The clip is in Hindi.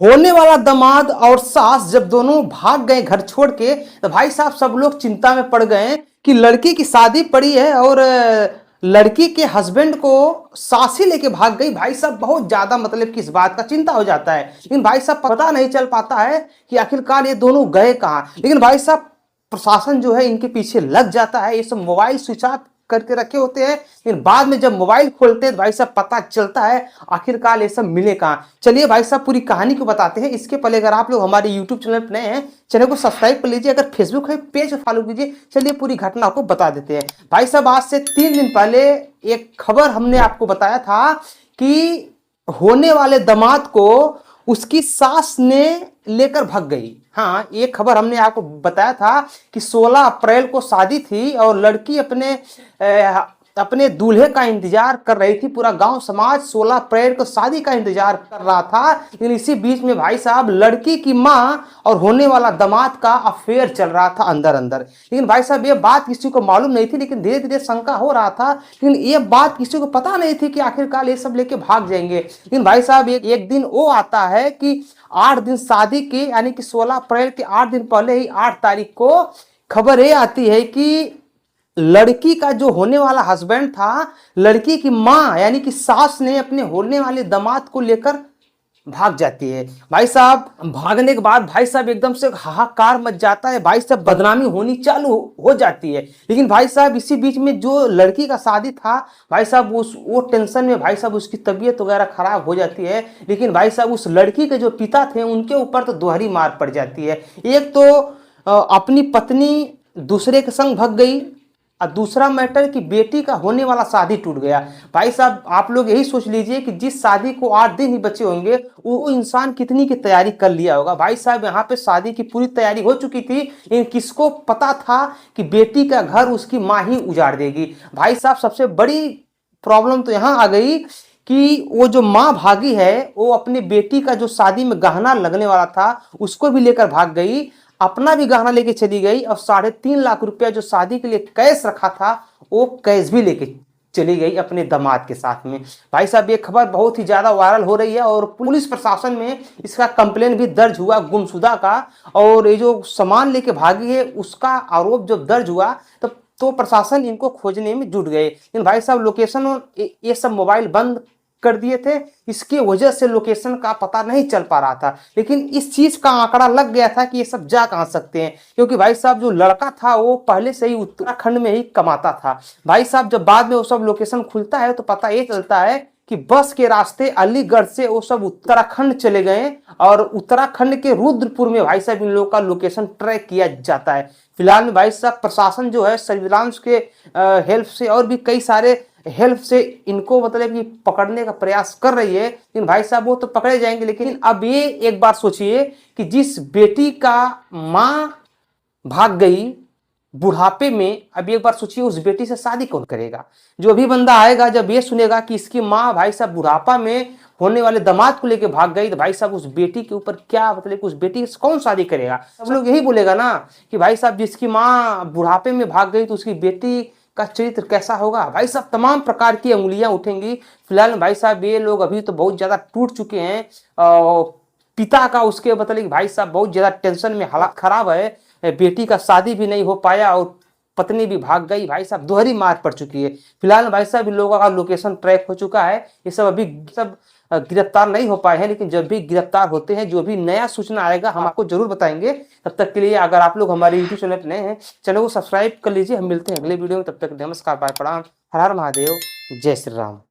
होने वाला दामाद और सास जब दोनों भाग गए घर छोड़ के, तो भाई साहब सब लोग चिंता में पड़ गए कि लड़की की शादी पड़ी है और लड़की के हस्बैंड को सास ही लेके भाग गई। भाई साहब बहुत ज्यादा मतलब कि इस बात का चिंता हो जाता है, लेकिन भाई साहब पता नहीं चल पाता है कि आखिरकार ये दोनों गए कहाँ। लेकिन भाई साहब प्रशासन जो है इनके पीछे लग जाता है, ये सब मोबाइल स्विच ऑफ करके रखे होते हैं, लेकिन बाद में जब मोबाइल खोलते हैं तो भाई साहब पता चलता है आखिरकार ये सब मिले कहाँ। चलिए भाई साहब पूरी कहानी को बताते हैं। इसके पहले अगर आप लोग हमारे यूट्यूब चैनल पर नए हैं, चैनल को सब्सक्राइब कर लीजिए, अगर फेसबुक है पेज फॉलो कीजिए। चलिए पूरी घटना को बता देते हैं। भाई साहब आज से 3 दिन पहले एक खबर हमने आपको बताया था कि होने वाले दामाद को उसकी सास ने लेकर भाग गई। हाँ, ये खबर हमने आपको बताया था कि 16 अप्रैल को शादी थी और लड़की अपने दूल्हे का इंतजार कर रही थी। पूरा गांव समाज 16 अप्रैल को शादी का इंतजार कर रहा था, लेकिन इसी बीच में भाई साहब लड़की की मां और होने वाला दामाद का अफेयर चल रहा था अंदर अंदर। लेकिन भाई साहब ये बात किसी को मालूम नहीं थी, लेकिन धीरे धीरे शंका हो रहा था, लेकिन ये बात किसी को पता नहीं थी कि आखिरकार ये सब लेके भाग जाएंगे। लेकिन भाई साहब एक दिन वो आता है कि 8 दिन शादी के, यानी कि 16 अप्रैल के 8 दिन पहले ही 8 तारीख को खबर ये आती है कि लड़की का जो होने वाला हस्बैंड था, लड़की की मां यानी कि सास ने अपने होने वाले दामाद को लेकर भाग जाती है। भाई साहब भागने के बाद भाई साहब एकदम से हाहाकार मच जाता है, भाई साहब बदनामी होनी चालू हो जाती है। लेकिन भाई साहब इसी बीच में जो लड़की का शादी था, भाई साहब वो टेंशन में भाई साहब उसकी तबीयत वगैरह खराब हो जाती है। लेकिन भाई साहब उस लड़की के जो पिता थे उनके ऊपर तो दोहरी मार पड़ जाती है। एक तो अपनी पत्नी दूसरे के संग भाग गई, और दूसरा मैटर कि बेटी का होने वाला शादी टूट गया। भाई साहब आप लोग यही सोच लीजिए कि जिस शादी को 8 दिन ही बचे होंगे, वो इंसान कितनी की तैयारी कर लिया होगा। भाई साहब यहाँ पे शादी की पूरी तैयारी हो चुकी थी, लेकिन किसको पता था कि बेटी का घर उसकी माँ ही उजाड़ देगी। भाई साहब सबसे बड़ी प्रॉब्लम तो यहाँ आ गई कि वो जो माँ भागी है, वो अपने बेटी का जो शादी में गहना लगने वाला था उसको भी लेकर भाग गई, अपना भी गहना लेके चली गई, और 3.5 लाख रुपया जो शादी के लिए कैश रखा था वो कैश भी लेके चली गई अपने दामाद के साथ में। भाई साहब ये खबर बहुत ही ज्यादा वायरल हो रही है और पुलिस प्रशासन में इसका कंप्लेन भी दर्ज हुआ गुमशुदा का, और ये जो सामान लेके भागी है उसका आरोप जब दर्ज हुआ तो प्रशासन इनको खोजने में जुट गए। लेकिन भाई साहब लोकेशन ये सब मोबाइल बंद कर दिए थे, इसकी वजह से लोकेशन का पता नहीं चल पा रहा था। लेकिन इस चीज का आंकड़ा लग गया था कि ये सब जा कहां सकते हैं, क्योंकि भाई साहब जो लड़का था वो पहले से ही उत्तराखंड में ही कमाता था। भाई साहब जब बाद में वो सब लोकेशन खुलता है तो पता ये चलता है कि बस के रास्ते अलीगढ़ से वो सब उत्तराखंड चले गए, और उत्तराखंड के रुद्रपुर में भाई साहब इन लोगों का लोकेशन ट्रैक किया जाता है। फिलहाल में भाई साहब प्रशासन जो है सर्विलांस के हेल्प से और भी कई सारे हेल्प से इनको मतलब कि पकड़ने का प्रयास कर रही है। लेकिन भाई साहब वो तो पकड़े जाएंगे, लेकिन अब ये एक बार सोचिए कि जिस बेटी का मां भाग गई बुढ़ापे में, अब एक बार सोचिए उस बेटी से शादी कौन करेगा। जो भी बंदा आएगा जब ये सुनेगा कि इसकी माँ भाई साहब बुढ़ापा में होने वाले दामाद को लेके भाग गई, तो भाई साहब उस बेटी के ऊपर क्या मतलब उस बेटी से कौन शादी करेगा। सब लोग यही बोलेगा ना कि भाई साहब जिसकी माँ बुढ़ापे में भाग गई तो उसकी बेटी का चरित्र कैसा होगा। भाई साहब तमाम प्रकार की अंगुलियां उठेंगी। फिलहाल भाई साहब ये लोग अभी तो बहुत ज्यादा टूट चुके हैं, पिता का उसके मतलब भाई साहब बहुत ज्यादा टेंशन में, हालात खराब है, बेटी का शादी भी नहीं हो पाया और पत्नी भी भाग गई। भाई साहब दोहरी मार पड़ चुकी है। फिलहाल भाई साहब इन लोगों का लोकेशन ट्रैक हो चुका है, ये सब अभी सब गिरफ्तार नहीं हो पाए हैं, लेकिन जब भी गिरफ्तार होते हैं जो भी नया सूचना आएगा हम आपको जरूर बताएंगे। तब तक के लिए अगर आप लोग हमारे यूट्यूब चैनल पर नए हैं, चैनल को सब्सक्राइब कर लीजिए। हम मिलते हैं अगले वीडियो में, तब तक नमस्कार, बाय, प्रणाम, हर हर महादेव, जय श्री राम।